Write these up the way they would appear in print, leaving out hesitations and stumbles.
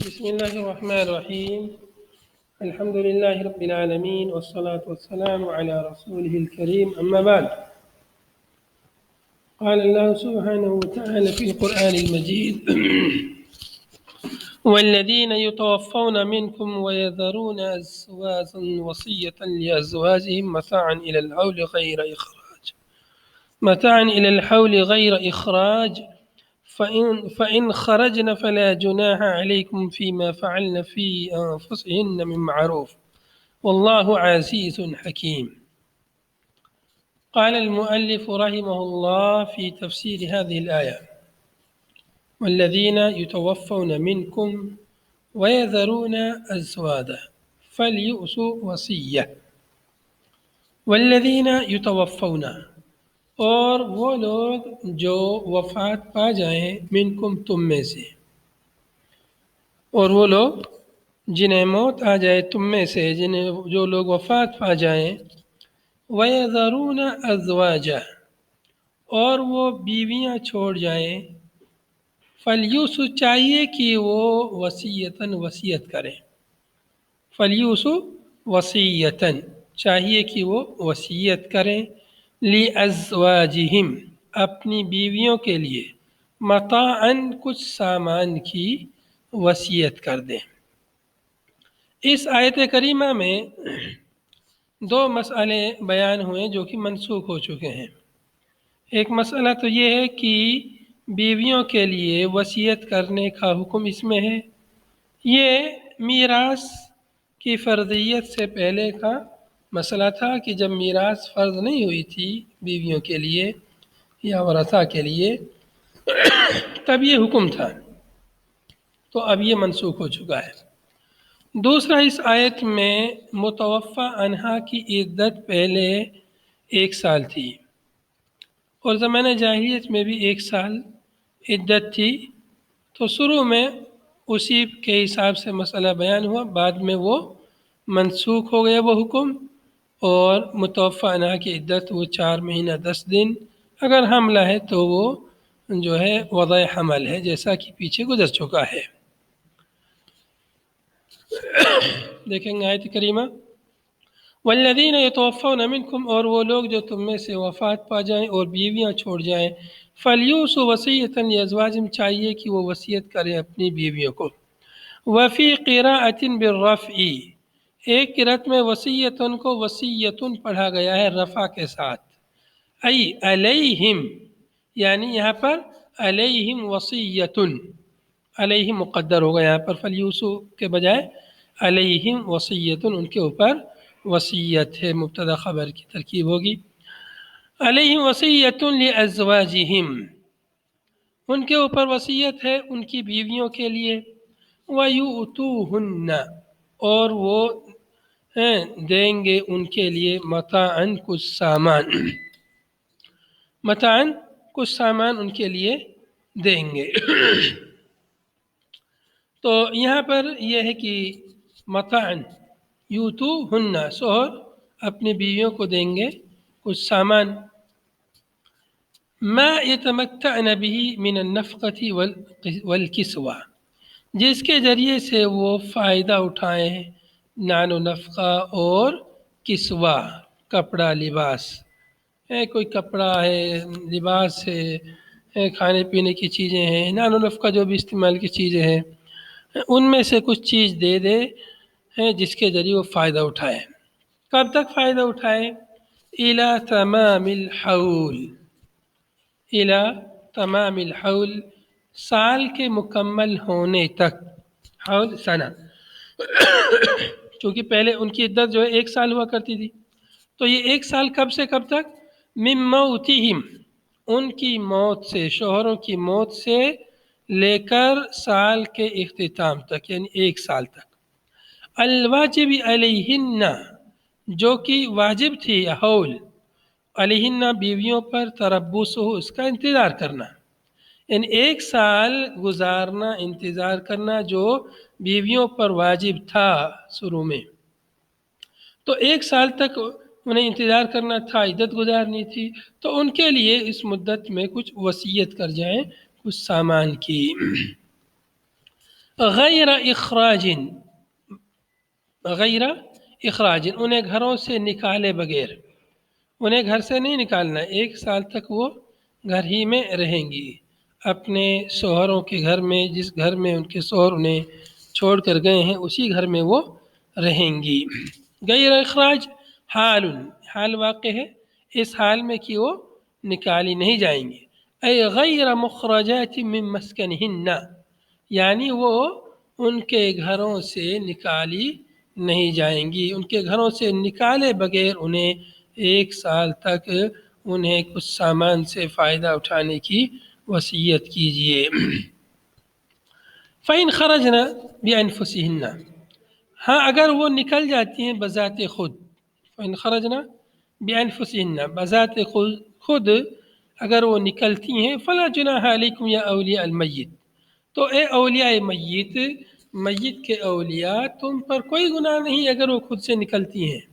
بسم الله الرحمن الرحيم. الحمد لله رب العالمين والصلاة والسلام على رسوله الكريم. أما بعد، قال الله سبحانه وتعالى في القرآن المجيد: والذين يتوفون منكم ويذرون أزواجا وصية لأزواجهم متاعا إلى الحول غير إخراج فإن خرجن فلا جناح عليكم فيما فعلن في أنفسهن من معروف والله عزيز حكيم. قال المؤلف رحمه الله في تفسير هذه الآية: والذين يتوفون منكم ويذرون أزواجا فليؤتوا وصية. والذین یتوفون، اور وہ لوگ جو وفات پا جائیں، منکم تم میں سے، اور وہ لوگ جنہیں موت آ جائے تم میں سے، جو لوگ وفات پا جائیں، وَيَذَرُونَ أَزْوَاجًا، اور وہ بیویاں چھوڑ جائیں، فلیوس، چاہیے کہ وہ وصیت کریں، فلیوس وصیتاً، چاہیے کہ وہ وصیت کریں، لِأَزْوَاجِهِمْ، اپنی بیویوں کے لیے، متاعاً، کچھ سامان کی وصیت کر دیں۔ اس آیت کریمہ میں دو مسئلے بیان ہوئے جو کہ منسوخ ہو چکے ہیں۔ ایک مسئلہ تو یہ ہے کہ بیویوں کے لیے وصیت کرنے کا حکم اس میں ہے۔ یہ میراث کی فرضیت سے پہلے کا مسئلہ تھا کہ جب میراث فرض نہیں ہوئی تھی بیویوں کے لیے یا ورثہ کے لیے، تب یہ حکم تھا، تو اب یہ منسوخ ہو چکا ہے۔ دوسرا، اس آیت میں متوفی عنہا کی عدت پہلے 1 سال تھی، اور زمانہ جاہلیت میں بھی 1 سال عدت تھی، تو شروع میں اسی کے حساب سے مسئلہ بیان ہوا، بعد میں وہ منسوخ ہو گیا وہ حکم، اور متوفی عنہا کی عدت وہ 4 مہینہ 10 دن، اگر حملہ ہے تو وہ جو ہے وضع حمل ہے، جیسا کہ پیچھے گزر چکا ہے۔ دیکھیں گے آیت کریمہ: والذین یتوفون منکم، اور وہ لوگ جو تم میں سے وفات پا جائیں اور بیویاں چھوڑ جائیں، فلیوسوا وصیۃ لازواجہم، چاہیے کہ وہ وصیت کریں اپنی بیویوں کو۔ وفی قراءۃ بالرفع، ایک قرأت میں وصیۃن کو وصیۃن پڑھا گیا ہے رفع کے ساتھ، ای علیہم، یعنی یہاں پر علیہم وصیۃن، علیہم مقدر ہوگا یہاں پر، فلیوسو کے بجائے علیہم وصیۃن، ان کے اوپر وصیت ہے، مبتدا خبر کی ترکیب ہوگی۔ علیہم وصیۃ لازواجہم، ان کے اوپر وصیت ہے ان کی بیویوں کے لیے۔ وَيُؤْتُوهُنَّ، اور وہ دیں گے ان کے لیے، متاعاً، کچھ سامان، متاعاً، کچھ سامان ان کے لیے دیں گے۔ تو یہاں پر یہ ہے کہ متاعاً یؤتوہن، شوہر اپنی بیویوں کو دیں گے کچھ سامان، ما یتمتعن به من النفقۃ والکسوہ، جس کے ذریعے سے وہ فائدہ اٹھائیں، نان و نفقہ اور کسوہ، کپڑا لباس، کوئی کپڑا ہے، لباس ہے، کھانے پینے کی چیزیں ہیں، نان و نفقہ جو بھی استعمال کی چیزیں ہیں، ان میں سے کچھ چیز دے دے جس کے ذریعے وہ فائدہ اٹھائے۔ کب تک فائدہ اٹھائے؟ الی تمام الحول، الی تمام الحول، سال کے مکمل ہونے تک، حول سنہ، چونکہ پہلے ان کی عدت جو ہے 1 سال ہوا کرتی تھی، تو یہ 1 سال کب سے کب تک؟ من موتہم، ان کی موت سے، شوہروں کی موت سے لے کر سال کے اختتام تک، یعنی 1 سال تک۔ الواجب علیہن، جو کہ واجب تھی، حول علیہن، بیویوں پر، تربص ہو، اس کا انتظار کرنا، یعنی 1 سال گزارنا، انتظار کرنا، جو بیویوں پر واجب تھا شروع میں، تو 1 سال تک انہیں انتظار کرنا تھا، عدت گزارنی تھی، تو ان کے لیے اس مدت میں کچھ وصیت کر جائیں، کچھ سامان کی۔ غیر اخراج، غیر اخراج، انہیں گھروں سے نکالے بغیر، انہیں گھر سے نہیں نکالنا، 1 سال تک وہ گھر ہی میں رہیں گی، اپنے شوہروں کے گھر میں، جس گھر میں ان کے شوہر انہیں چھوڑ کر گئے ہیں اسی گھر میں وہ رہیں گی۔ غیر اخراج حال، حال واقع ہے اس حال میں کہ وہ نکالی نہیں جائیں گی، اے غیر مخرجات من مسکنہن، یعنی وہ ان کے گھروں سے نکالی نہیں جائیں گی، ان کے گھروں سے نکالے بغیر انہیں 1 سال تک انہیں کچھ سامان سے فائدہ اٹھانے کی وصیت کیجیے۔ فَإِنْ خَرَجْنَا بِأَنفُسِهِنَّ، ہاں اگر وہ نکل جاتی ہیں بذات خود، فَإِنْ خَرَجْنَا بِأَنفُسِهِنَّ، بذات خود اگر وہ نکلتی ہیں، فَلَا جُنَاحَ عَلَيْكُمْ يَا أَوْلِيَاءَ الْمَيِّتِ، تو اے اولیاء میت، میت کے اولیاء، تم پر کوئی گناہ نہیں اگر وہ خود سے نکلتی ہیں،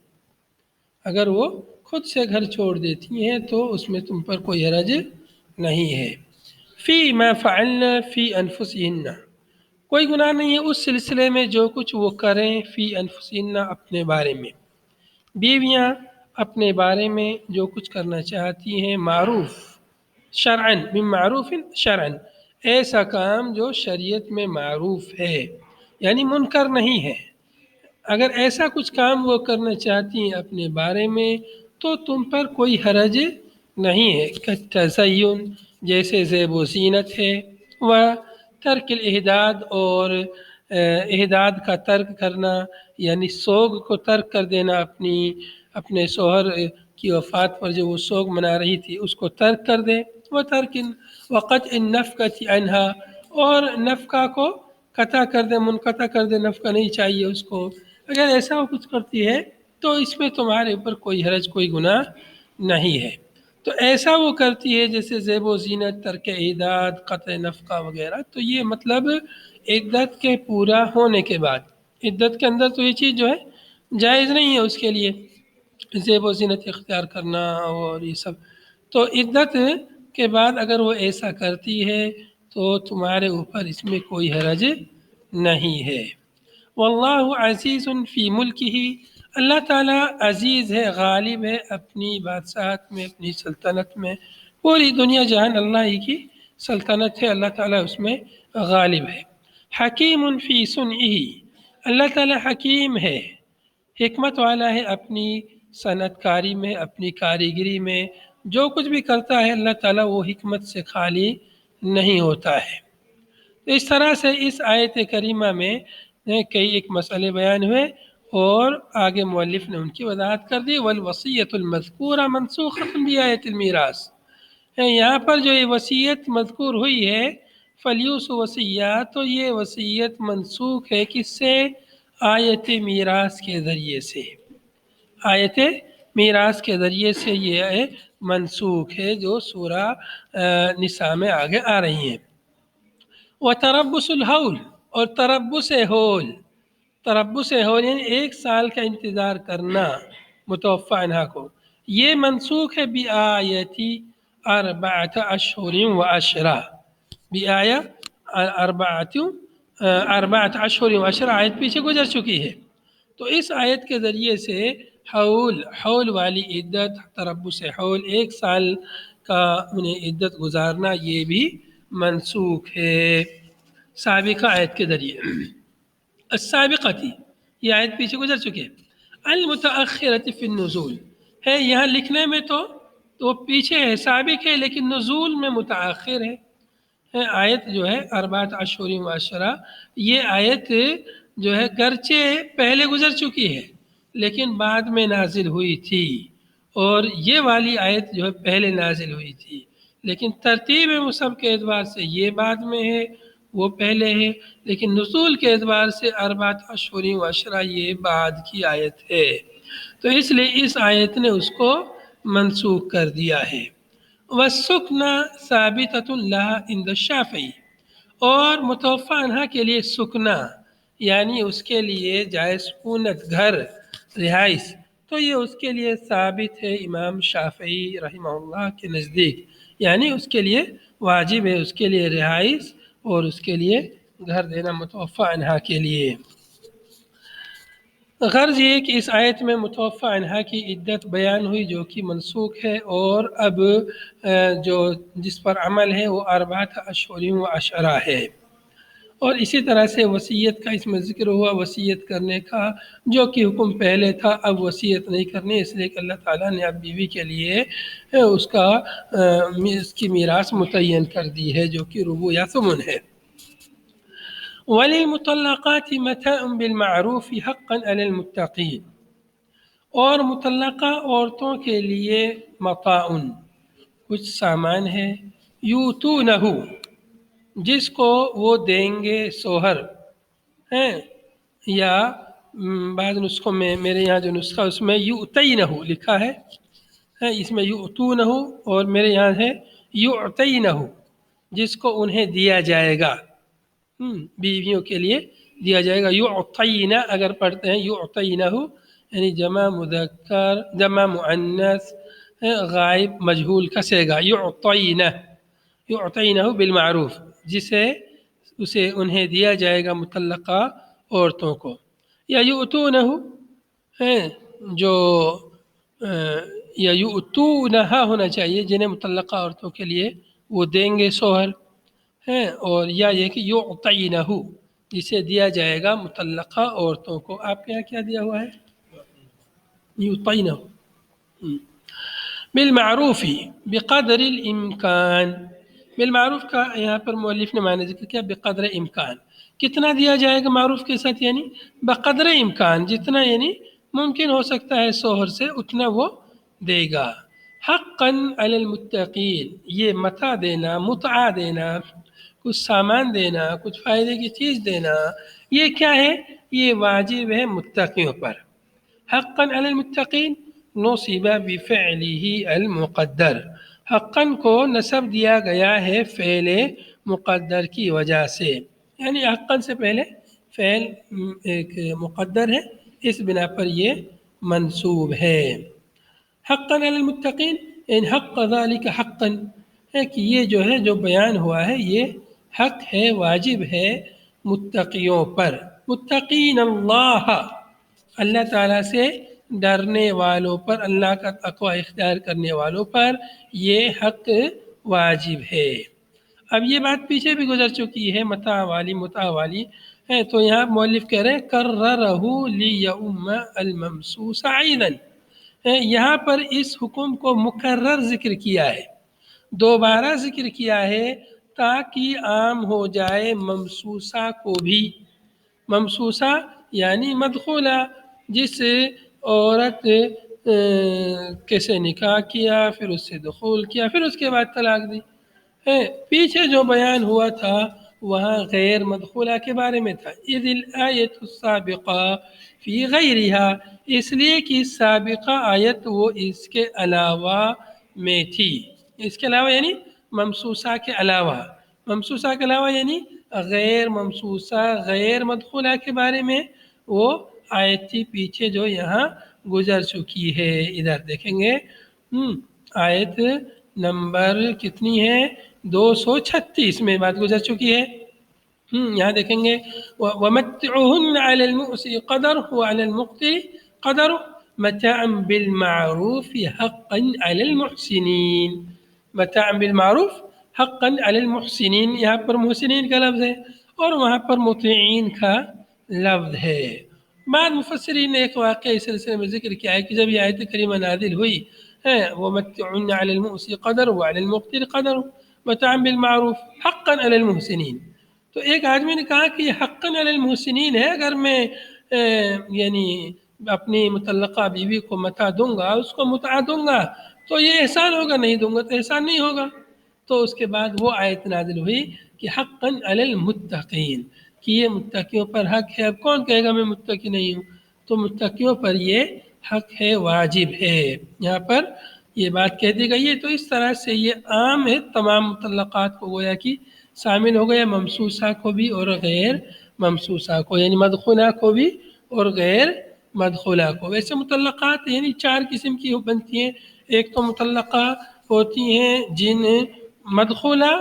اگر وہ خود سے گھر چھوڑ دیتی ہیں تو اس میں تم پر کوئی حرج نہیں ہے۔ فی ما فعلنا فی انفسہن، کوئی گناہ نہیں ہے اس سلسلے میں جو کچھ وہ کریں، فی انفسہن اپنے بارے میں، بیویاں اپنے بارے میں جو کچھ کرنا چاہتی ہیں، معروف شرعن، من معروف شرعن، ایسا کام جو شریعت میں معروف ہے یعنی منکر نہیں ہے، اگر ایسا کچھ کام وہ کرنا چاہتی ہیں اپنے بارے میں تو تم پر کوئی حرج نہیں ہے، تزین، جیسے زیب و زینت ہے، و ترک الاحداد، اور احداد کا ترک کرنا یعنی سوگ کو ترک کر دینا، اپنے شوہر کی وفات پر جو وہ سوگ منا رہی تھی اس کو ترک کر دے، وہ ترک وقت النفقۃ عنہا، اور نفقہ کو قطع کر دے، منقطع کر دے، نفقہ نہیں چاہیے اس کو، اگر ایسا وہ کچھ کرتی ہے تو اس میں تمہارے اوپر کوئی حرج، کوئی گناہ نہیں ہے۔ تو ایسا وہ کرتی ہے جیسے زیب و زینت، ترک اعداد، قطع نفقہ وغیرہ، تو یہ مطلب عدت کے پورا ہونے کے بعد، عدت کے اندر تو یہ چیز جو ہے جائز نہیں ہے اس کے لیے، زیب و زینت اختیار کرنا اور یہ سب، تو عدت کے بعد اگر وہ ایسا کرتی ہے تو تمہارے اوپر اس میں کوئی حرج نہیں ہے۔ واللہ عزیز فی ملکہ، اللہ تعالیٰ عزیز ہے، غالب ہے اپنی بادشاہت میں، اپنی سلطنت میں، پوری دنیا جہان اللہ ہی کی سلطنت ہے، اللہ تعالیٰ اس میں غالب ہے۔ حکیم فی صنعہ، اللہ تعالیٰ حکیم ہے، حکمت والا ہے اپنی صنعت کاری میں، اپنی کاریگری میں، جو کچھ بھی کرتا ہے اللہ تعالیٰ وہ حکمت سے خالی نہیں ہوتا ہے۔ تو اس طرح سے اس آیت کریمہ میں کئی ایک مسئلے بیان ہوئے اور آگے مؤلف نے ان کی وضاحت کر دی۔ والوصیۃ المذکورہ منسوخۃ بآیۃ المیراث، یہاں پر جو یہ وصیت مذکور ہوئی ہے، فلیوس وصیہ، تو یہ وصیت منسوخ ہے کس سے؟ آیت میراث کے ذریعے سے، آیت میراث کے ذریعے سے یہ منسوخ ہے جو سورہ نساء میں آگے آ رہی ہیں۔ وتربص الحول، اور تربص ہول، تربص ہول یعنی 1 سال کا انتظار کرنا متوفی عنہا کو، یہ منسوخ ہے بآیت 4 اشہر بآیہ 4 اشہر، آیت پیچھے گزر چکی ہے، تو اس آیت کے ذریعے سے حول والی عدت، تربص حول 1 سال کا انہیں عدت گزارنا، یہ بھی منسوخ ہے سابقہ آیت کے ذریعے۔ السابقہ تھی، یہ آیت پیچھے گزر چکی ہے۔ المتأخرۃ فی النزول ہے، یہاں لکھنے میں تو پیچھے ہے، سابق ہے، لیکن نزول میں متأخر ہے۔ آیت جو ہے 4 اشہر و عشرہ، یہ آیت جو ہے گرچہ پہلے گزر چکی ہے لیکن بعد میں نازل ہوئی تھی، اور یہ والی آیت جو ہے پہلے نازل ہوئی تھی، لیکن ترتیب مصحف کے اعتبار سے یہ بعد میں ہے، وہ پہلے ہے، لیکن نزول کے اعتبار سے 4 اشہر و عشرہ یہ بعد کی آیت ہے، تو اس لیے اس آیت نے اس کو منسوخ کر دیا ہے۔ وَالسُّكْنَى ثَابِتَةٌ لَهَا عِنْدَ الشَّافِعِيِّ، اور متوفی عنہا کے لیے سکنا یعنی اس کے لیے جائے سکونت، گھر، رہائش، تو یہ اس کے لیے ثابت ہے امام شافعی رحمہ اللہ کے نزدیک، یعنی اس کے لیے واجب ہے، اس کے لیے رہائش اور اس کے لیے گھر دینا متوفی عنہا کے لیے۔ غرض یہ کہ اس آیت میں متوفی عنہا کی عدت بیان ہوئی جو کہ منسوخ ہے، اور اب جو جس پر عمل ہے وہ اربعۃ اشہر و عشرہ ہے۔ اور اسی طرح سے وصیت کا اس میں ذکر ہوا، وصیت کرنے کا، جو کہ حکم پہلے تھا اب وصیت نہیں کرنی، اس لیے کہ اللہ تعالیٰ نے اب بیوی کے لیے اس کی میراث متعین کر دی ہے جو کہ ربع یا ثمن ہے۔ وَلِلْمُطَلَّقَاتِ مَتَاعٌ بِالْمَعْرُوفِ حَقًّا عَلَى الْمُتَّقِينَ، اور مطلقہ عورتوں کے لیے متاع کچھ سامان ہے، یوتونہ جس کو وہ دیں گے شوہر ہیں، یا بعض نسخوں میں، میرے یہاں جو نسخہ اس میں یؤتینہ لکھا ہے، اس میں یؤتونہ، اور میرے یہاں ہے یعطینہ جس کو انہیں دیا جائے گا، بیویوں کے لیے دیا جائے گا۔ یعطینہ اگر پڑھتے ہیں یعطینہ یعنی جمع مذکر، جمع مؤنث غائب مجہول کا صیغہ، یعطینہ بالمعروف، اسے انہیں دیا جائے گا مطلقہ عورتوں کو، یا یؤتونہ جو یا یؤتونہا ہونا چاہیے جنہیں مطلقہ عورتوں کے لیے وہ دیں گے شوہر، اور یا یہ کہ یعطینہ جسے دیا جائے گا مطلقہ عورتوں کو۔ آپ کے یہاں کیا دیا ہوا ہے؟ یعطینہ بالمعروف بقدر الامکان۔ بالمعروف کا یہاں پر مؤلف نے معنی ذکر کیا بقدر امکان، کتنا دیا جائے گا معروف کے ساتھ، یعنی بقدر امکان، جتنا یعنی ممکن ہو سکتا ہے شوہر سے اتنا وہ دے گا۔ حقاً علی المتقین، یہ متاع دینا، متعہ دینا، کچھ سامان دینا، کچھ فائدے کی چیز دینا، یہ کیا ہے؟ یہ واجب ہے متقیوں پر۔ حقاً علی المتقین نصب بفعلہ المقدر، حقاً کو نسب دیا گیا ہے فعل مقدر کی وجہ سے، یعنی حقاً سے پہلے فعل ایک مقدر ہے، اس بنا پر یہ منصوب ہے۔ حقاً علی المتقین ان حق ذالک حقاً ہے کہ یہ جو ہے جو بیان ہوا ہے یہ حق ہے، واجب ہے متقیوں پر۔ متقین اللہ، اللہ تعالیٰ سے ڈرنے والوں پر، اللہ کا تقوی اختیار کرنے والوں پر یہ حق واجب ہے۔ اب یہ بات پیچھے بھی گزر چکی ہے متاع والی ہے، تو یہاں مؤلف کہہ رہے ہیں کررہ لیؤم الممسوس عیداً، یہاں پر اس حکم کو مکرر ذکر کیا ہے، دوبارہ ذکر کیا ہے تاکہ عام ہو جائے ممسوسہ کو بھی۔ ممسوسہ یعنی مدخولہ، جس عورت کے سے نکاح کیا، پھر اس سے دخول کیا، پھر اس کے بعد طلاق دی، پیچھے جو بیان ہوا تھا وہاں غیر مدخولہ کے بارے میں تھا۔ اذ الآیۃ السابقہ فی غیرہا، اس لیے کہ سابقہ آیت وہ اس کے علاوہ میں تھی، اس کے علاوہ یعنی ممسوسہ کے علاوہ، ممسوسہ کے علاوہ یعنی غیر ممسوسہ غیر مدخولہ کے بارے میں وہ آیت تھی پیچھے جو یہاں گزر چکی ہے۔ ادھر دیکھیں گے آیت نمبر کتنی ہے؟ 236 میں بات گزر چکی ہے۔ یہاں دیکھیں گے وَمَتِّعُهُنَّ عَلَى الْمُؤْسِرِ قَدَرُهُ وَعَلَى الْمُقْتِرِ قَدَرُهُ مَتَاعًا بِالْمَعْرُوفِ حَقًّا عَلَى الْمُحْسِنِينَ۔ مَتَاعًا بِالْمَعْرُوفِ حَقًّا عَلَى الْمُحْسِنِينَ، یہاں پر محسنین کا لفظ ہے اور وہاں پر مطیعین کا لفظ ہے۔ بعد مفسرین نے ایک واقعہ اس سلسلے میں ذکر کیا ہے کہ جب یہ آیت کریمہ نازل ہوئی وَمَتِّعُنَّ عَلَى الْمُؤْسِرِ قَدَرُهُ وَعَلَى الْمُقْتِرِ قَدَرُهُ مَتَاعًا بِالْمَعْرُوفِ حَقًّا عَلَى الْمُحْسِنِينَ۔ تو ایک آدمی نے کہا کہ یہ حقاً علی المحسنین ہے، اگر میں یعنی اپنی مطلقہ بیوی کو متاع دوں گا، اس کو متاع دوں گا تو یہ احسان ہوگا، نہیں دوں گا تو احسان نہیں ہوگا۔ تو اس کے بعد وہ آیت نازل ہوئی کہ حقاً علی المتقین، کہ یہ متقیوں پر حق ہے۔ اب کون کہے گا میں متقی نہیں ہوں؟ تو متقیوں پر یہ حق ہے، واجب ہے، یہاں پر یہ بات کہہ دی گئی ہے۔ تو اس طرح سے یہ عام ہے، تمام مطلقات کو گویا کہ شامل ہو گیا، ممسوسہ کو بھی اور غیر ممسوسہ کو، یعنی مدخولہ کو بھی اور غیر مدخولہ کو۔ ویسے مطلقات یعنی 4 قسم کی بنتی ہیں۔ ایک تو مطلقہ ہوتی ہیں جن مدخولہ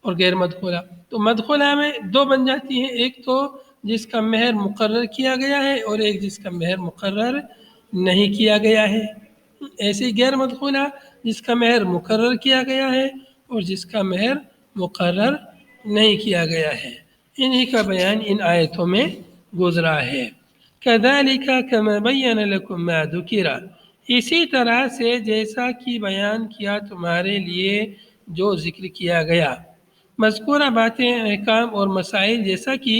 اور غیر مدخولہ، تو مدخولہ میں دو بن جاتی ہیں، ایک تو جس کا مہر مقرر کیا گیا ہے اور ایک جس کا مہر مقرر نہیں کیا گیا ہے۔ ایسی غیر مدخولہ جس کا مہر مقرر کیا گیا ہے اور جس کا مہر مقرر نہیں کیا گیا ہے، انہی کا بیان ان آیتوں میں گزرا ہے۔ كذلك كما بين لكم ما ذكر، اسی طرح سے جیسا کہ بیان کیا تمہارے لیے جو ذکر کیا گیا، مذکورہ باتیں، احکام اور مسائل جیسا کہ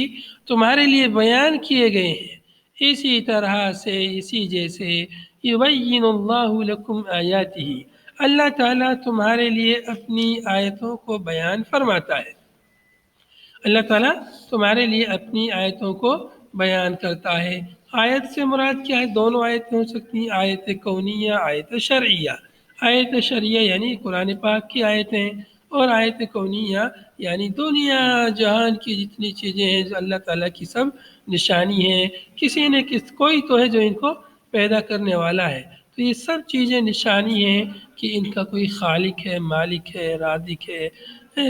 تمہارے لیے بیان کیے گئے ہیں، اسی طرح سے اسی جیسے یبین اللہ لکم آیاتہ، اللہ تعالیٰ تمہارے لیے اپنی آیتوں کو بیان فرماتا ہے۔ اللہ تعالیٰ تمہارے لیے اپنی آیتوں کو بیان کرتا ہے۔ آیت سے مراد کیا ہے؟ دونوں آیتیں ہو سکتی ہیں، آیت کونیہ، آیت شرعیہ۔ آیت شرعیہ یعنی قرآن پاک کی آیتیں، اور آیت کونیہ یعنی دنیا جہان کی جتنی چیزیں ہیں جو اللہ تعالیٰ کی سب نشانی ہیں، کسی نے کوئی تو ہے جو ان کو پیدا کرنے والا ہے، تو یہ سب چیزیں نشانی ہیں کہ ان کا کوئی خالق ہے، مالک ہے، رازق ہے،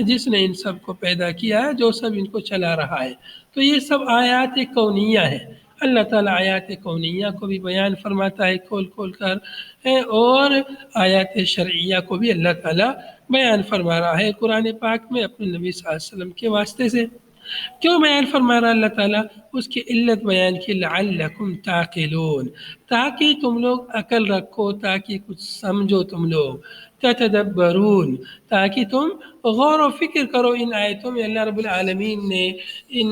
جس نے ان سب کو پیدا کیا ہے، جو سب ان کو چلا رہا ہے۔ تو یہ سب آیات کونیہ ہیں۔ اللہ تعالیٰ آیات کونیہ کو بھی بیان فرماتا ہے کھول کھول کر، اور آیات شرعیہ کو بھی اللہ تعالیٰ بیان فرما رہا ہے قرآن پاک میں اپنے نبی صلی اللہ علیہ وسلم کے واسطے سے۔ کیوں بیان فرما رہا اللہ تعالیٰ؟ اس کی علت بیان کی، لعلکم تعقلون، تاکہ تم لوگ عقل رکھو، تاکہ کچھ سمجھو تم لوگ، تتدبرون، تاکہ تم غور و فکر کرو ان آیتوں میں۔ اللہ رب العالمین نے ان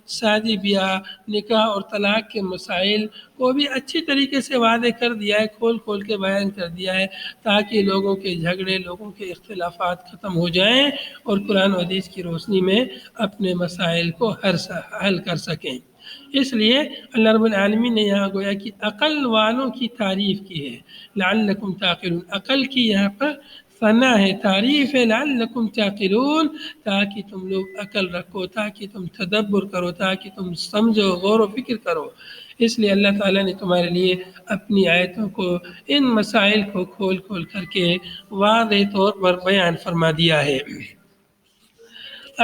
شادی بیاہ، نکاح اور طلاق کے مسائل کو بھی اچھی طریقے سے واضح کر دیا ہے، کھول کھول کے بیان کر دیا ہے، تاکہ لوگوں کے جھگڑے، لوگوں کے اختلافات ختم ہو جائیں اور قرآن و حدیث کی روشنی میں اپنے مسائل کو حل کر سکیں۔ اس لیے اللہ رب العالمین نے یہاں گویا کہ عقل والوں کی تعریف کی ہے، لعلکم تعقلون، عقل کی یہاں پر ثنا ہے، تعریف ہے، لعلکم تعقلون، تاکہ تم لوگ عقل رکھو، تاکہ تم تدبر کرو، تاکہ تم سمجھو، غور و فکر کرو۔ اس لیے اللہ تعالیٰ نے تمہارے لیے اپنی آیتوں کو، ان مسائل کو کھول کھول کر کے واضح طور پر بیان فرما دیا ہے۔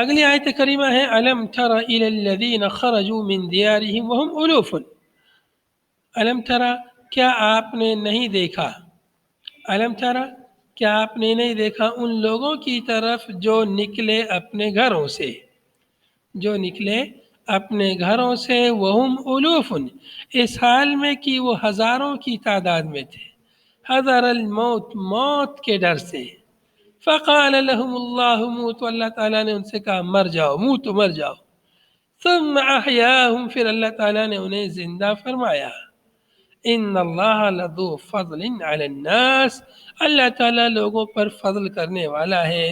اگلی آیت کریمہ ہے الم تر الی الذین خرجوا من دیارہم وهم الوف، الم تر، کیا آپ نے نہیں دیکھا، الم تر، کیا آپ نے نہیں دیکھا ان لوگوں کی طرف جو نکلے اپنے گھروں سے، جو نکلے اپنے گھروں سے، وہم الوف، اس حال میں کہ وہ ہزاروں کی تعداد میں تھے، حذر الموت، موت کے ڈر سے، فقال لهم اللہ موتوا، اللہ تعالیٰ نے ان سے کہا مر جاؤ، موتوا، مر جاؤ، ثم احیاہم، پھر اللہ تعالیٰ نے انہیں زندہ فرمایا۔ ان اللہ لذو فضل علی الناس، اللہ تعالیٰ لوگوں پر فضل کرنے والا ہے،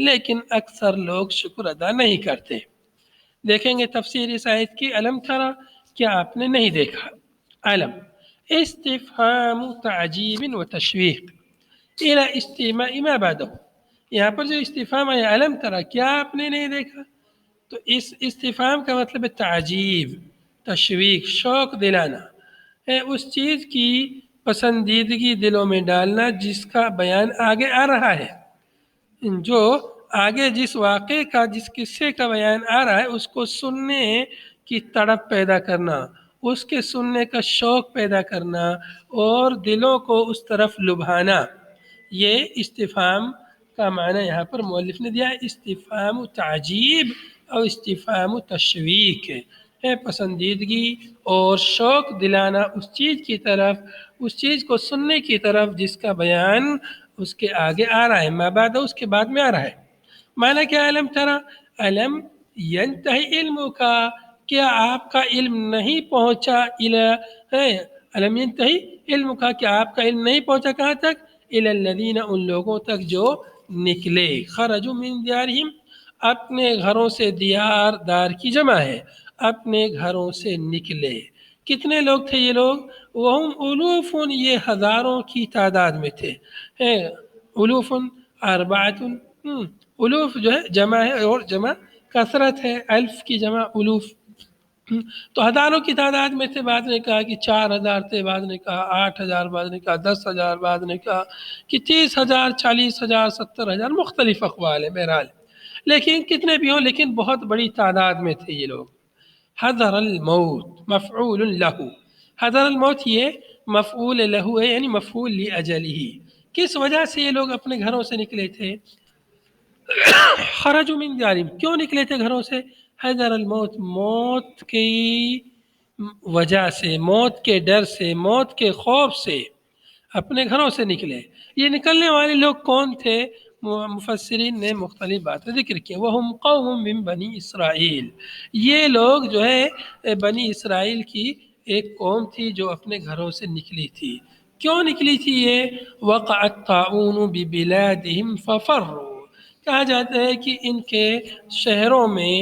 لیکن اکثر لوگ شکر ادا نہیں کرتے۔ دیکھیں گے تفسیر اس آیت کی، الم ترى، کیا آپ نے نہیں دیکھا، علم استفہام تعجیب و تشویق الى استماع ما بعده، یہاں پر جو استفہام ہے علم ترى، کیا آپ نے نہیں دیکھا، تو اس استفہام کا مطلب ہے تعجیب، تشویق، شوق دلانا ہے، اس چیز کی پسندیدگی دلوں میں ڈالنا جس کا بیان آگے آ رہا ہے، جو آگے جس واقعے کا، جس قصے کا بیان آ رہا ہے، اس کو سننے کی تڑپ پیدا کرنا، اس کے سننے کا شوق پیدا کرنا اور دلوں کو اس طرف لبھانا، یہ استفہام کا معنی یہاں پر مؤلف نے دیا ہے، استفہام تعجیب اور استفہام تشویق ہے، پسندیدگی اور شوق دلانا اس چیز کی طرف، اس چیز کو سننے کی طرف جس کا بیان اس کے آگے آ رہا ہے، ما بعد اس کے بعد میں آ رہا ہے۔ معنی کیا علم ترى، علم ینتہی علم کا، کیا آپ کا علم نہیں پہنچا، علم ینتہی علم کا، کیا آپ کا علم نہیں پہنچا کہاں تک، الی الذین، ان لوگوں تک جو نکلے، خرجوا من دیارہم، اپنے گھروں سے، دیار دار کی جمع ہے، اپنے گھروں سے نکلے، کتنے لوگ تھے یہ لوگ، وہم الوف، یہ ہزاروں کی تعداد میں تھے، الوف اربعۃ، الوف جو ہے جمع ہے اور جمع کثرت ہے، الف کی جمع الوف، تو ہزاروں کی تعداد میں تھے، بعض نے کہا کہ 4000 تھے، بعض نے کہا 8000، بعض نے کہا 10,000، بعض نے کہا کہ 30,000، 40,000، 70,000، مختلف اقوال ہیں بہرحال، لیکن کتنے بھی ہوں، لیکن بہت بڑی تعداد میں تھے یہ لوگ۔ حضر الموت مفعول لہ، حضر الموت یہ مفعول لہ ہے، یعنی مفعول لأجلہ۔ کس وجہ سے یہ لوگ اپنے گھروں سے نکلے تھے؟ خرجوا من دیارہم، کیوں نکلے تھے گھروں سے؟ حضر الموت، موت کی وجہ سے، موت کے ڈر سے، موت کے خوف سے اپنے گھروں سے نکلے۔ یہ نکلنے والے لوگ کون تھے؟ مفسرین نے مختلف باتیں ذکر کی۔ وہم قوم من بنی اسرائیل، یہ لوگ جو ہے بنی اسرائیل کی ایک قوم تھی جو اپنے گھروں سے نکلی تھی۔ کیوں نکلی تھی یہ؟ وقع الطاعون ببلادہم ففروا، کہا جاتا ہے کہ ان کے شہروں میں،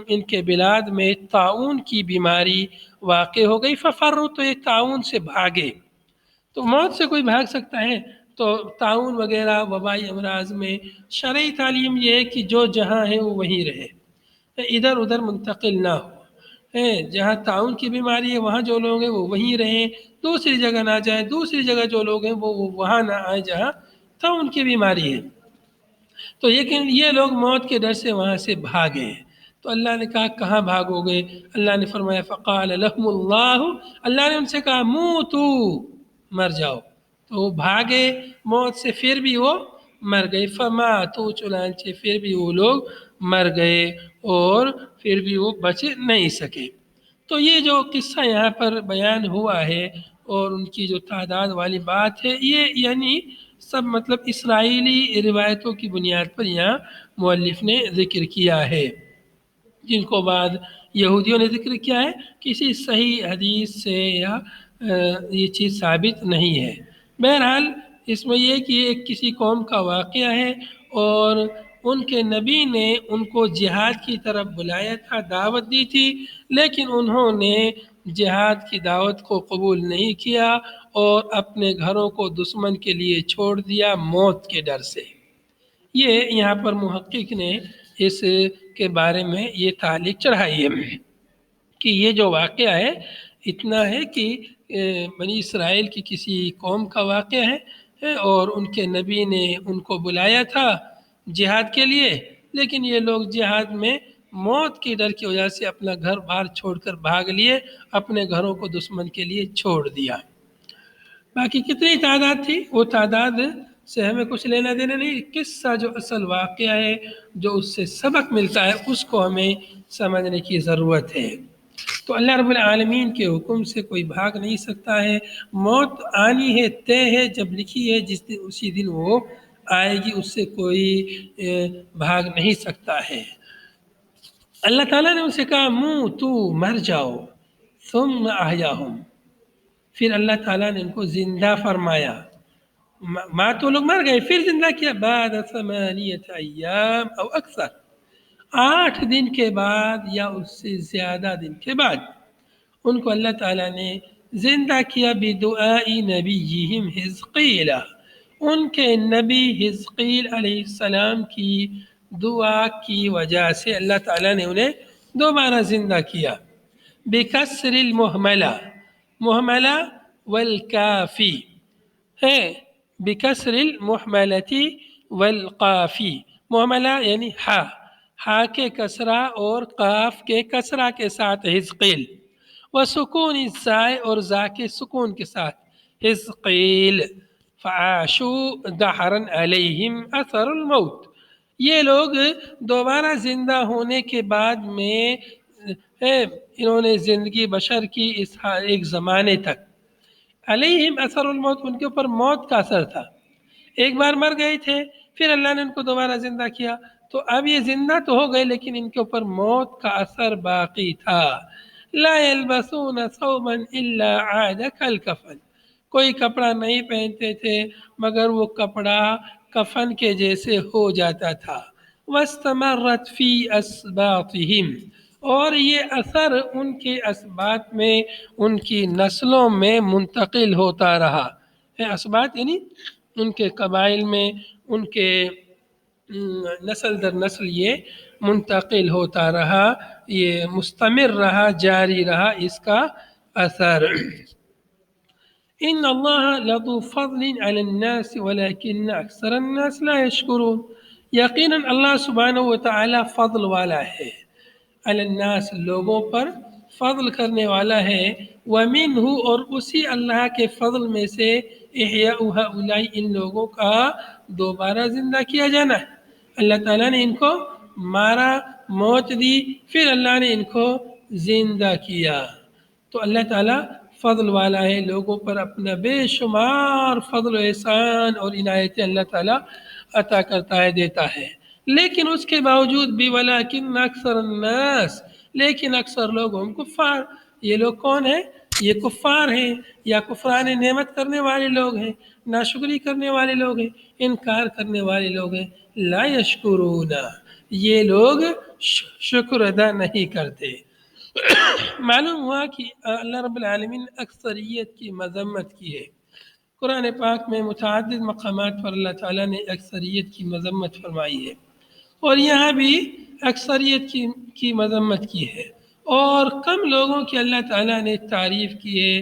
ان کے بلاد میں طاعون کی بیماری واقع ہو گئی۔ ففروا، تو یہ طاعون سے بھاگے۔ تو موت سے کوئی بھاگ سکتا ہے؟ تو طاعون وغیرہ وبائی امراض میں شرعی تعلیم یہ ہے کہ جو جہاں ہے وہ وہیں رہے، ادھر ادھر منتقل نہ ہو۔ جہاں طاعون کی بیماری ہے وہاں جو لوگ ہیں وہ وہیں رہیں، دوسری جگہ نہ جائیں، دوسری جگہ جو لوگ ہیں وہ وہاں نہ آئیں جہاں طاعون کی بیماری ہے۔ تو یہ لوگ موت کے ڈر سے وہاں سے بھاگے۔ تو اللہ نے کہا کہاں بھاگو گے؟ اللہ نے فرمایا فقال لهم اللہ، اللہ نے ان سے کہا موتو، مر جاؤ۔ تو وہ بھاگے موت سے، پھر بھی وہ مر گئے۔ فماتوا، چنانچہ پھر بھی وہ لوگ مر گئے اور پھر بھی وہ بچ نہیں سکے۔ تو یہ جو قصہ یہاں پر بیان ہوا ہے اور ان کی جو تعداد والی بات ہے، یہ یعنی سب مطلب اسرائیلی روایتوں کی بنیاد پر یہاں مؤلف نے ذکر کیا ہے، جن کو بعد یہودیوں نے ذکر کیا ہے، کسی صحیح حدیث سے یا یہ چیز ثابت نہیں ہے۔ بہرحال اس میں یہ کہ ایک کسی قوم کا واقعہ ہے اور ان کے نبی نے ان کو جہاد کی طرف بلایا تھا، دعوت دی تھی، لیکن انہوں نے جہاد کی دعوت کو قبول نہیں کیا اور اپنے گھروں کو دشمن کے لیے چھوڑ دیا موت کے ڈر سے۔ یہ یہاں پر محقق نے اس کے بارے میں یہ تعلیق چڑھائی ہے کہ یہ جو واقعہ ہے اتنا ہے کہ بنی اسرائیل کی کسی قوم کا واقعہ ہے اور ان کے نبی نے ان کو بلایا تھا جہاد کے لیے، لیکن یہ لوگ جہاد میں موت کی ڈر کی وجہ سے اپنا گھر بار چھوڑ کر بھاگ لیے، اپنے گھروں کو دشمن کے لیے چھوڑ دیا۔ باقی کتنی تعداد تھی وہ تعداد سے ہمیں کچھ لینا دینا نہیں، قصہ جو اصل واقعہ ہے جو اس سے سبق ملتا ہے اس کو ہمیں سمجھنے کی ضرورت ہے۔ تو اللہ رب العالمین کے حکم سے کوئی بھاگ نہیں سکتا ہے، موت آنی ہے، طے ہے، جب لکھی ہے جس دن اسی دن وہ آئے گی، اس سے کوئی بھاگ نہیں سکتا ہے۔ اللہ تعالیٰ نے ان سے کہا موتو، مر جاؤ، ثم احیاہم، پھر اللہ تعالیٰ نے ان کو زندہ فرمایا۔ تو لوگ مر گئے، پھر زندہ کیا بعد 8 ایام او اکثر، 8 دن کے بعد یا اس سے زیادہ دن کے بعد ان کو اللہ تعالیٰ نے زندہ کیا بدعاء نبیہم حزقیل، ان کے نبی حزقیل علیہ السلام کی دعا کی وجہ سے اللہ تعالیٰ نے انہیں دوبارہ زندہ کیا۔ بکسر المحملہ، محملہ والکافی ہے، بکسر المحملتی والقافی، محملہ یعنی ہا کے کسرہ اور قاف کے کسرہ کے ساتھ حزقیل، وسکون الزاء اور زا کے سکون کے ساتھ حزقیل، فعاشوا دہرا علیہم اثر الموت، یہ لوگ دوبارہ زندہ ہونے کے بعد میں انہوں نے زندگی بشر کی اس ایک زمانے تک، علیہم اثر الموت، ان کے اوپر موت کا اثر تھا، ایک بار مر گئے تھے پھر اللہ نے ان کو دوبارہ زندہ کیا، تو اب یہ زندہ تو ہو گئے لیکن ان کے اوپر موت کا اثر باقی تھا۔ لا يلبسون ثوبا الا عاد كالكفن، کوئی کپڑا نہیں پہنتے تھے مگر وہ کپڑا کفن کے جیسے ہو جاتا تھا۔ واستمرت فی اسباطہم، اور یہ اثر ان کے اسباط میں، ان کی نسلوں میں منتقل ہوتا رہا۔ اسباط یعنی ان کے قبائل میں، ان کے نسل در نسل یہ منتقل ہوتا رہا، یہ مستمر رہا، جاری رہا اس کا اثر۔ ان اللہ لذو فضل علی الناس ولکن اکثر الناس لا یشکرون، یقیناً اللہ سبحانہ و تعالی فضل والا ہے، علی الناس لوگوں پر فضل کرنے والا ہے، ومنہ اور اسی اللہ کے فضل میں سے احیاء ہؤلاء ان لوگوں کا دوبارہ زندہ کیا جانا ہے۔ اللہ تعالیٰ نے ان کو مارا، موت دی، پھر اللہ نے ان کو زندہ کیا۔ تو اللہ تعالیٰ فضل والا ہے، لوگوں پر اپنا بے شمار فضل و احسان اور عنایتیں اللہ تعالیٰ عطا کرتا ہے، دیتا ہے۔ لیکن اس کے باوجود بھی ولیکن اکثر الناس، لیکن اکثر لوگ ہم کفار۔ یہ لوگ کون ہیں؟ یہ کفار ہیں، یا کفران نعمت کرنے والے لوگ ہیں، ناشکری کرنے والے لوگ ہیں، انکار کرنے والے لوگ ہیں۔ لا یشکرون، یہ لوگ شکر ادا نہیں کرتے۔ معلوم ہوا کہ اللہ رب العالمین نے اکثریت کی مذمت کی ہے۔ قرآن پاک میں متعدد مقامات پر اللہ تعالیٰ نے اکثریت کی مذمت فرمائی ہے، اور یہاں بھی اکثریت کی مذمت کی ہے، اور کم لوگوں کی اللہ تعالیٰ نے تعریف کی ہے،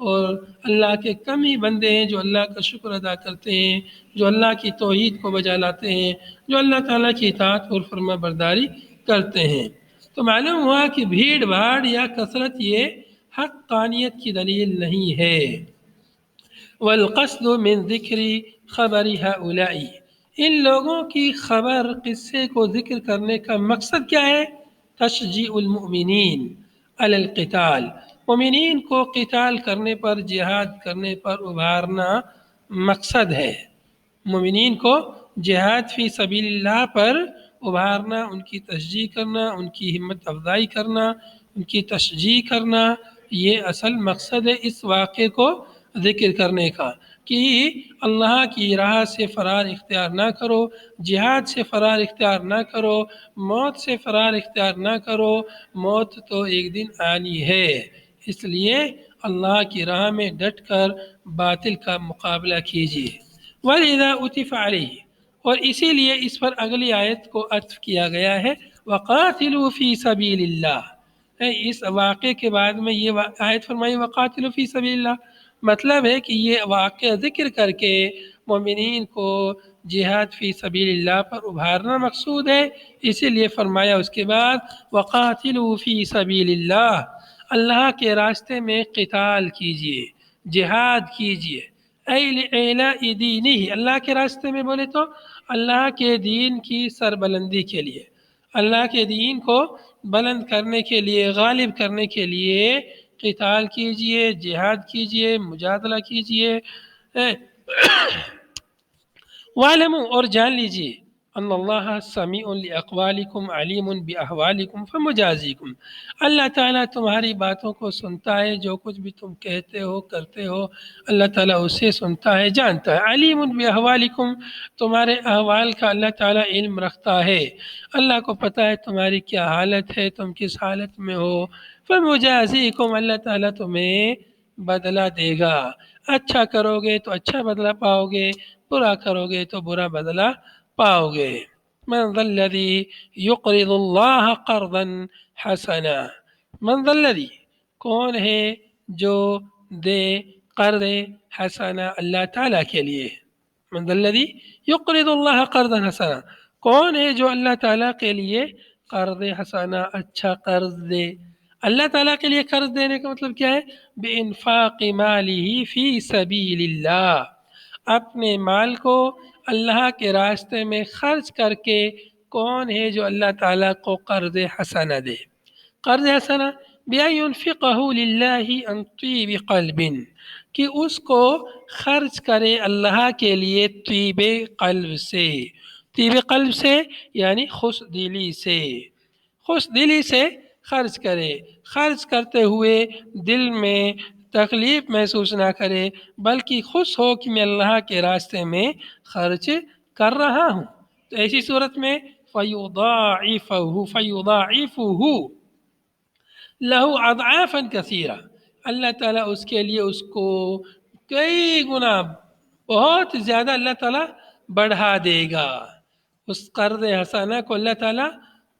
اور اللہ کے کم ہی بندے ہیں جو اللہ کا شکر ادا کرتے ہیں، جو اللہ کی توحید کو بجا لاتے ہیں، جو اللہ تعالیٰ کی اطاعت اور فرما برداری کرتے ہیں۔ تو معلوم ہوا کہ بھیڑ بھاڑ یا کثرت یہ حقانیت کی دلیل نہیں ہے۔ والقصد من ذکر خبر ہؤلاء، ان لوگوں کی خبر قصے کو ذکر کرنے کا مقصد کیا ہے؟ تشجیع المؤمنین علی القتال، مومنین کو قتال کرنے پر، جہاد کرنے پر ابھارنا مقصد ہے۔ مومنین کو جہاد فی سبیل اللہ پر ابھارنا، ان کی تشجیع کرنا، ان کی ہمت افزائی کرنا، ان کی تشجیع کرنا، یہ اصل مقصد ہے اس واقعے کو ذکر کرنے کا، کہ اللہ کی راہ سے فرار اختیار نہ کرو، جہاد سے فرار اختیار نہ کرو، موت سے فرار اختیار نہ کرو، موت تو ایک دن آنی ہے، اس لیے اللہ کی راہ میں ڈٹ کر باطل کا مقابلہ کیجیے۔ وَلِذَا أُتِفَ عَلَيْهِ، اور اسی لیے اس پر اگلی آیت کو عطف کیا گیا ہے، وَقَاتِلُوا فِي سَبِيلِ اللَّهِ، اس واقعے کے بعد میں یہ آیت فرمائی وَقَاتِلُوا فِي سَبِيلِ اللَّهِ، مطلب ہے کہ یہ واقعہ ذکر کر کے مومنین کو جہاد فی سبیل اللہ پر ابھارنا مقصود ہے، اسی لیے فرمایا اس کے بعد وَقَاتِلُوا فِي سَبِيلِ اللَّهِ، اللہ کے راستے میں قتال کیجیے، جہاد کیجیے، اعلاء دینہ، اللہ کے راستے میں بولے تو اللہ کے دین کی سربلندی کے لیے، اللہ کے دین کو بلند کرنے کے لیے، غالب کرنے کے لیے قتال کیجیے، جہاد کیجیے، مجادلہ کیجیے۔ وَاعْلَمُوا، اور جان لیجیے، ان اللہ سمیع لاقوالکم علیم باحوالکم فمجازیکم، اللہ تعالیٰ تمہاری باتوں کو سنتا ہے، جو کچھ بھی تم کہتے ہو کرتے ہو اللہ تعالیٰ اسے سنتا ہے، جانتا ہے۔ علیم باحوالکم، تمہارے احوال کا اللہ تعالیٰ علم رکھتا ہے، اللہ کو پتہ ہے تمہاری کیا حالت ہے، تم کس حالت میں ہو۔ فمجازیکم، اللہ تعالیٰ تمہیں بدلہ دے گا، اچھا کرو گے تو اچھا بدلہ پاؤ گے، برا کرو گے تو برا بدلہ پاؤ گے۔ من ذا الذی یقرض اللہ قرضا حسنا، من ذا الذی، کون ہے جو دے قرض حسنا اللہ تعالیٰ کے لیے، من ذا الذی یقرض اللہ قرضا حسنا، کون ہے جو اللہ تعالیٰ کے لیے قرض حسنا اچھا قرض دے۔ اللہ تعالیٰ کے لیے قرض دینے کا مطلب کیا ہے؟ بِإِنفَاقِ مَالِهِ فِي سَبِيلِ اللَّهِ، اپنے مال کو اللہ کے راستے میں خرچ کر کے کون ہے جو اللہ تعالیٰ کو قرض حسنہ دے۔ قرض حسنہ بِأَن يُنفِقَهُ لِلَّهِ عَن طِيبِ قَلْبٍ، کہ اس کو خرچ کرے اللہ کے لیے طیب قلب سے، طیب قلب سے یعنی خوش دلی سے، خوش دلی سے خرچ کرے، خرچ کرتے ہوئے دل میں تکلیف محسوس نہ کرے، بلکہ خوش ہو کہ میں اللہ کے راستے میں خرچ کر رہا ہوں، تو ایسی صورت میں فَيُضَاعِفُهُ لَهُ أَضْعَافًا كَثِيرًا، اللہ تعالیٰ اس کے لیے اس کو کئی گنا بہت زیادہ اللہ تعالیٰ بڑھا دے گا، اس قرض حسنہ کو اللہ تعالیٰ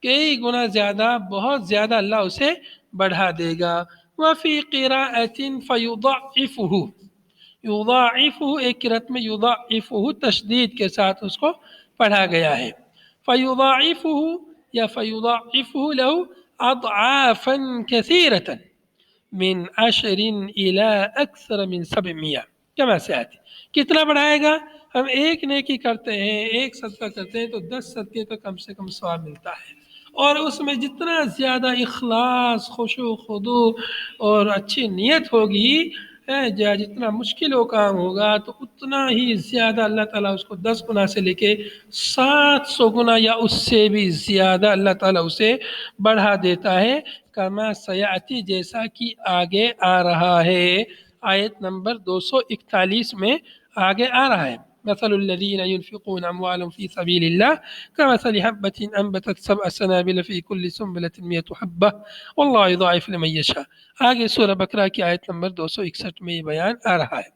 کئی گنا زیادہ، بہت زیادہ اللہ اسے بڑھا دے گا۔ وفی قراءۃ فیضاعفہ، یضاعفہ ایک قرأت میں یضاعفہ تشدید کے ساتھ اس کو پڑھا گیا ہے۔ فيضاعفه یا فيضاعفه له اضعافا كثيرة من 10 إلى أكثر من 700 كما سيأتي. کتنا بڑھائے گا؟ ہم ایک نیکی کرتے ہیں، ایک صدقہ کرتے ہیں تو 10 صدقے کا کم سے کم ثواب ملتا ہے، اور اس میں جتنا زیادہ اخلاص، خشوع خضوع اور اچھی نیت ہوگی، جتنا مشکل و کام ہوگا تو اتنا ہی زیادہ اللہ تعالیٰ اس کو 10 گنا سے لے کے 700 گنا یا اس سے بھی زیادہ اللہ تعالیٰ اسے بڑھا دیتا ہے، کما سیاتی جیسا کہ آگے آ رہا ہے۔ آیت نمبر 241 میں آگے آ رہا ہے، مثل الذين ينفقون أموالهم في سبيل الله كمثل حبة أنبتت 7 سنابل في كل سنبلة 100 حبة والله يضاعف لمن يشاء۔ آگے سورہ بقرہ کی آیت نمبر 261 میں یہ بیان آ رہا ہے۔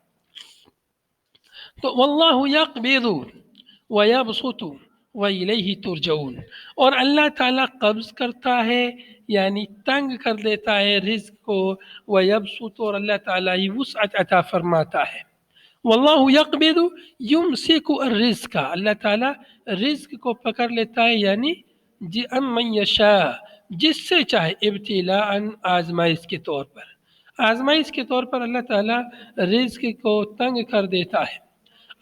تو واللہ یقبض ویبسط وإلیہ ترجعون، اور اللہ تعالیٰ قبض کرتا ہے یعنی تنگ کر دیتا ہے رزق کو، ویبسط، اور اللہ تعالیٰ ہی وسعت عطا فرماتا ہے۔ واللہ یقبض یمسک الرزق، اللہ تعالیٰ رزق کو پکڑ لیتا ہے یعنی من یشاء، جس سے چاہے، ابتلاء، آزمائش کے طور پر، آزمائش کے طور پر اللہ تعالیٰ رزق کو تنگ کر دیتا ہے۔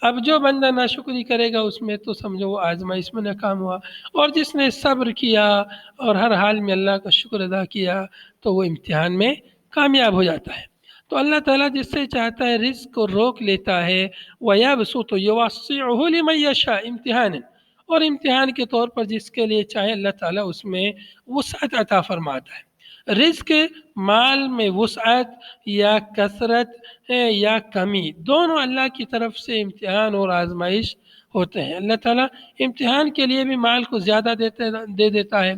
اب جو بندہ ناشکری کرے گا اس میں تو سمجھو وہ آزمائش میں ناکام ہوا، اور جس نے صبر کیا اور ہر حال میں اللہ کا شکر ادا کیا تو وہ امتحان میں کامیاب ہو جاتا ہے۔ تو اللہ تعالیٰ جس سے چاہتا ہے رزق کو روک لیتا ہے، وَيَبْسُطُ يُوَسِّعُهُ لِمَن يَشَاءُ امتحان، اور امتحان کے طور پر جس کے لیے چاہے اللہ تعالیٰ اس میں وسعت عطا فرماتا ہے۔ رزق مال میں وسعت یا کثرت یا کمی، دونوں اللہ کی طرف سے امتحان اور آزمائش ہوتے ہیں۔ اللہ تعالیٰ امتحان کے لیے بھی مال کو زیادہ دے دیتا ہے۔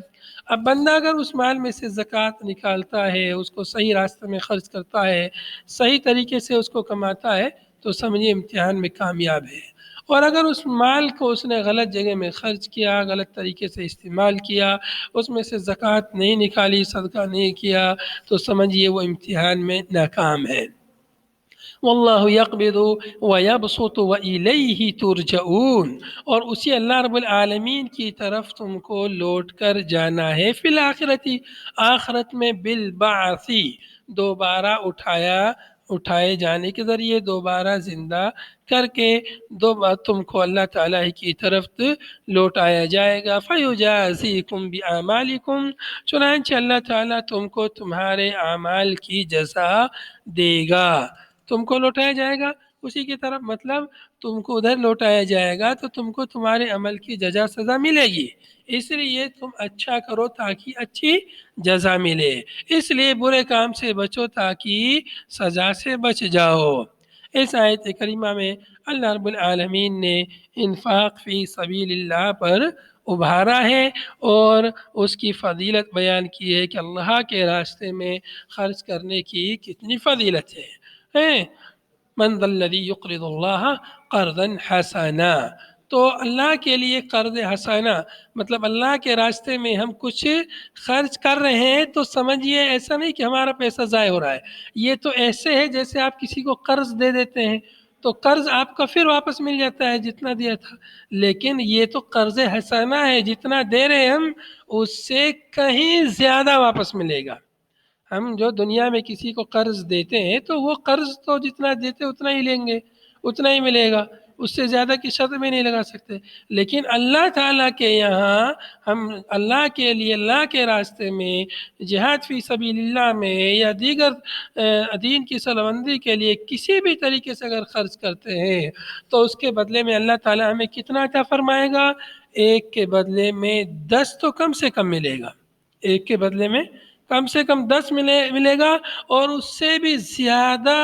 اب بندہ اگر اس مال میں سے زکوٰۃ نکالتا ہے، اس کو صحیح راستے میں خرچ کرتا ہے، صحیح طریقے سے اس کو کماتا ہے تو سمجھے امتحان میں کامیاب ہے، اور اگر اس مال کو اس نے غلط جگہ میں خرچ کیا، غلط طریقے سے استعمال کیا، اس میں سے زکوٰۃ نہیں نکالی، صدقہ نہیں کیا، تو سمجھیے وہ امتحان میں ناکام ہے۔ واللہ یقبض ویبسط والیہ ترجعون، اور اسی اللہ رب العالمین کی طرف تم کو لوٹ کر جانا ہے، فی الآخرتی، آخرت میں، بالبعث، دوبارہ اٹھائے جانے کے ذریعے، دوبارہ زندہ کر کے تم کو اللہ تعالیٰ کی طرف لوٹایا جائے گا۔ فیجازیکم بِاعمالکم، چنانچہ اللہ تعالیٰ تم کو تمہارے اعمال کی جزا دے گا۔ تم کو لوٹایا جائے گا اسی کی طرف، مطلب تم کو ادھر لوٹایا جائے گا تو تم کو تمہارے عمل کی جزا سزا ملے گی، اس لیے تم اچھا کرو تاکہ اچھی جزا ملے، اس لیے برے کام سے بچو تاکہ سزا سے بچ جاؤ۔ اس آیت کریمہ میں اللہ رب العالمین نے انفاق فی سبیل اللہ پر ابھارا ہے اور اس کی فضیلت بیان کی ہے کہ اللہ کے راستے میں خرچ کرنے کی کتنی فضیلت ہے۔ من ذا الذی یقرض اللہ قرضا حسنا، تو اللہ کے لیے قرض حسنا مطلب اللہ کے راستے میں ہم کچھ خرچ کر رہے ہیں تو سمجھیے ایسا نہیں کہ ہمارا پیسہ ضائع ہو رہا ہے، یہ تو ایسے ہے جیسے آپ کسی کو قرض دے دیتے ہیں تو قرض آپ کا پھر واپس مل جاتا ہے جتنا دیا تھا، لیکن یہ تو قرض حسنا ہے، جتنا دے رہے ہم اس سے کہیں زیادہ واپس ملے گا۔ ہم جو دنیا میں کسی کو قرض دیتے ہیں تو وہ قرض تو جتنا دیتے اتنا ہی لیں گے، اتنا ہی ملے گا، اس سے زیادہ کی شرط میں نہیں لگا سکتے، لیکن اللہ تعالیٰ کے یہاں ہم اللہ کے لیے، اللہ کے راستے میں، جہاد فی سبیل اللہ میں یا دیگر دین کی سربلندی کے لیے کسی بھی طریقے سے اگر خرچ کرتے ہیں تو اس کے بدلے میں اللہ تعالیٰ ہمیں کتنا عطا فرمائے گا؟ ایک کے بدلے میں 10 تو کم سے کم ملے گا، ایک کے بدلے میں کم سے کم 10 ملے گا، اور اس سے بھی زیادہ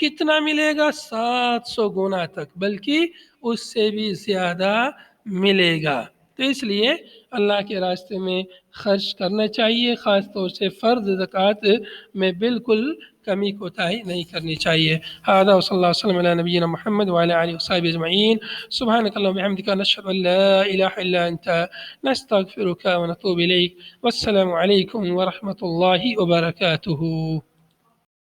کتنا ملے گا؟ 700 گنا تک، بلکہ اس سے بھی زیادہ ملے گا۔ تو اس لیے اللہ کے راستے میں خرچ کرنا چاہیے، خاص طور سے فرض زکوٰۃ میں بالکل کمی کوتاہی نہیں کرنی چاہیے۔ ھذا وصلی اللہ وسلم علی نبینا محمد وعلی آلہ وصحبہ اجمعین۔ سبحانک اللہم وبحمدک، نشہد ان لا الہ الا انت، نستغفرک ونتوب الیک۔ والسلام علیکم ورحمۃ اللہ وبرکاتہ۔